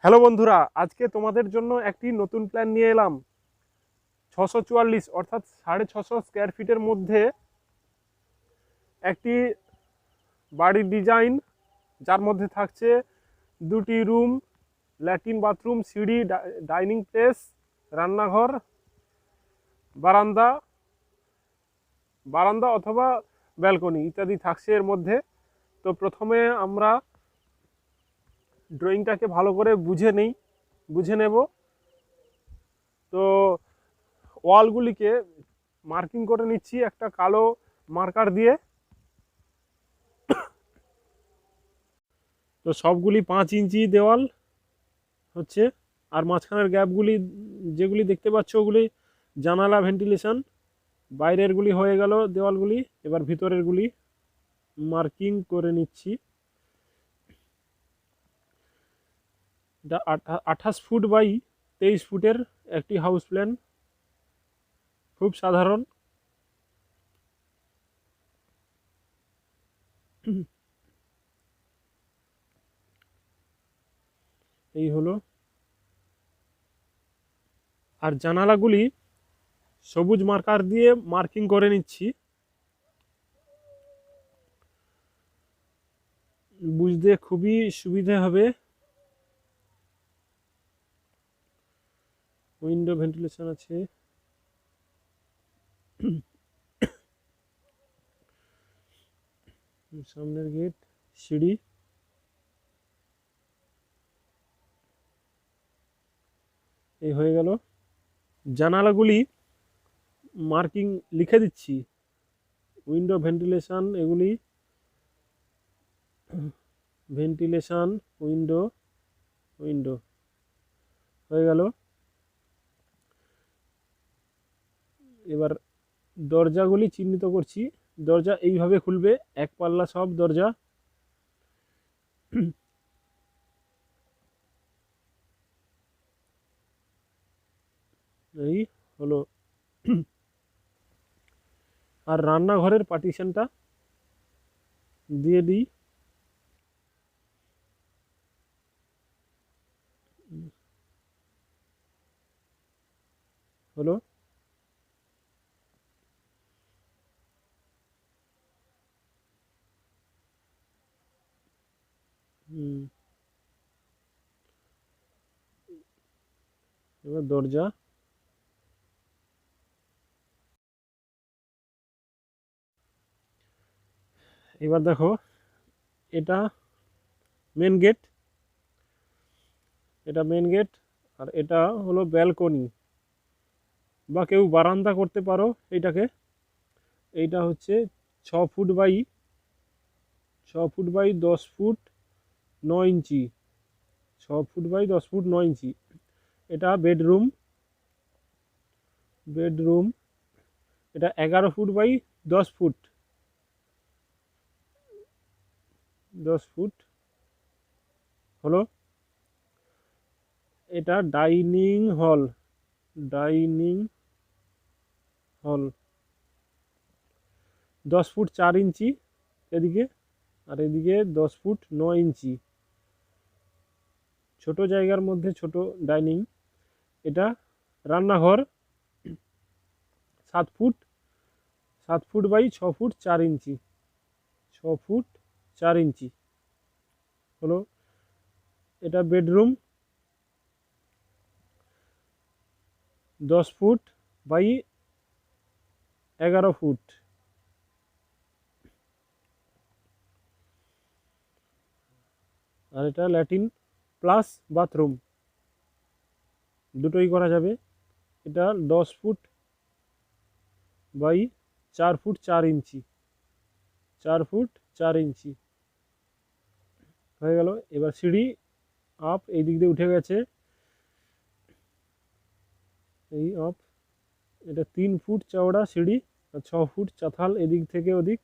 Hello বন্ধুরা, আজকে তোমাদের জন্য একটি নতুন প্ল্যান নিয়ে এলাম। 644 অর্থাৎ 650 স্কোয়ার ফিটের মধ্যে একটি বাড়ির ডিজাইন, যার মধ্যে থাকছে দুটি রুম, ল্যাট্রিন, বাথরুম, সিঁড়ি, ডাইনিং প্লেস, রান্নাঘর, বারান্দা বারান্দা অথবা ব্যালকনি ইত্যাদি থাকছে এর মধ্যে। তো প্রথমে আমরা ড্রয়িংটাকে ভালো করে বুঝে নেব। তো ওয়ালগুলিকে মার্কিং করে নিচ্ছি একটা কালো মার্কার দিয়ে। তো সবগুলি 5 ইঞ্চি দেওয়াল হচ্ছে, আর মাঝখানের গ্যাপগুলি যেগুলি দেখতে পাচ্ছ ওগুলি জানালা, ভেন্টিলেশন। বাইরেরগুলি হয়ে গেল দেওয়ালগুলি, এবার ভিতরেরগুলি মার্কিং করে নিচ্ছি। এটা 28 ফুট বাই 23 ফুটের একটি হাউস প্ল্যান, খুব সাধারণ। এই হলো। আর জানালাগুলি সবুজ মার্কার দিয়ে মার্কিং করে নিচ্ছি, বুঝতে খুবই সুবিধে হবে। উইন্ডো, ভেন্টিলেশন আছে। সামনের গেট, সিঁড়ি, এই হয়ে গেল। জানালাগুলি মার্কিং লিখে দিচ্ছি, উইন্ডো, ভেন্টিলেশন, এগুলি ভেন্টিলেশন, উইন্ডো উইন্ডো হয়ে গেল। এবার দরজাগুলি চিহ্নিত করছি। দরজা এইভাবে খুলবে, এক পাল্লা সব দরজা। এই হলো। আর রান্নাঘরের পার্টিশনটা দিয়ে দিই। হলো। এবার দরজা, এবার দেখো, এটা মেন গেট, আর এটা হলো ব্যালকনি, বা কেউ বারান্দা করতে পারো এইটাকে। এইটা হচ্ছে 6 foot by 10 foot 9 inch. 6 foot by 10 foot 9 inch. এটা বেডরুম। এটা 11 ফুট বাই 10 ফুট 10 ফুট হলো। এটা ডাইনিং হল 10 ফুট 4 ইঞ্চি এদিকে, আর এদিকে 10 ফুট 9 ইঞ্চি। ছোট জায়গার মধ্যে ছোট ডাইনিং। এটা রান্নাঘর 7 foot by 6 foot 4 inch. 6 foot 4 inch হলো। এটা বেডরুম 10 ফুট বাই 11 ফুট। আর এটা ল্যাট্রিন প্লাস বাথরুম, দুটোই করা যাবে। এটা 10 foot by 4 foot 4 inch. 4 foot 4 inch হয়ে গেল। এবার সিঁড়ি আপ, এই দিক দিয়ে উঠে গেছে, এই আপ। এটা 3 ফুট চওড়া সিঁড়ি, আর 6 ফুট চাতাল এদিক থেকে ওদিক।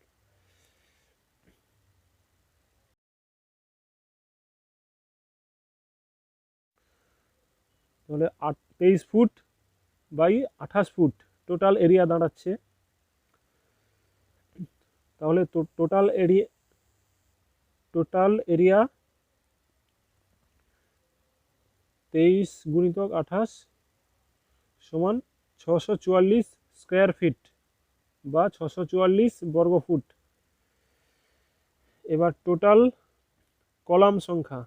তাহলে 23 foot by 28 foot total area দাঁড়াচ্ছে। তাহলে টোটাল এরিয়া 23 × 28 সমান 644 স্কোয়ার ফিট বা 644 বর্গফুট। এবার টোটাল কলাম সংখ্যা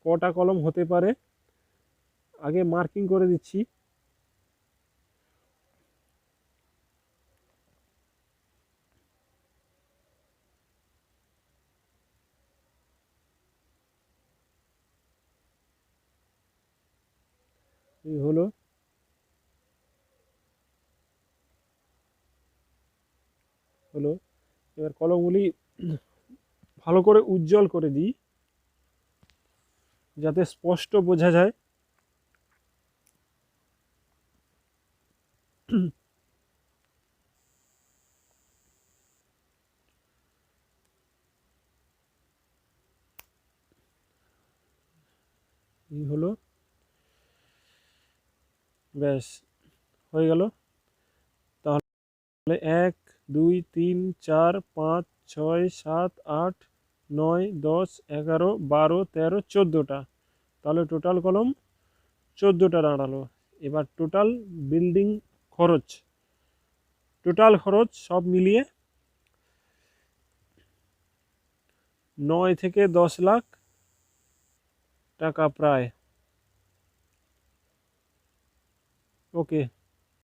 কটা কলম হতে পারে আগে মার্কিং করে দিচ্ছি। এই হলো এবার কলমগুলি ভালো করে উজ্জ্বল করে দিই যাতে স্পষ্ট বোঝা যায়। এই হলো, ব্যাস হয়ে গেল। তাহলে 1 2 3 4 5 6 7 8 9 10 11 12 13 14টা, তাহলে টোটাল কলম 14টা দাঁড়ালো। এবার টোটাল বিল্ডিং খরচ, সব মিলিয়ে 9 থেকে 10 লাখ টাকা প্রায়। ওকে।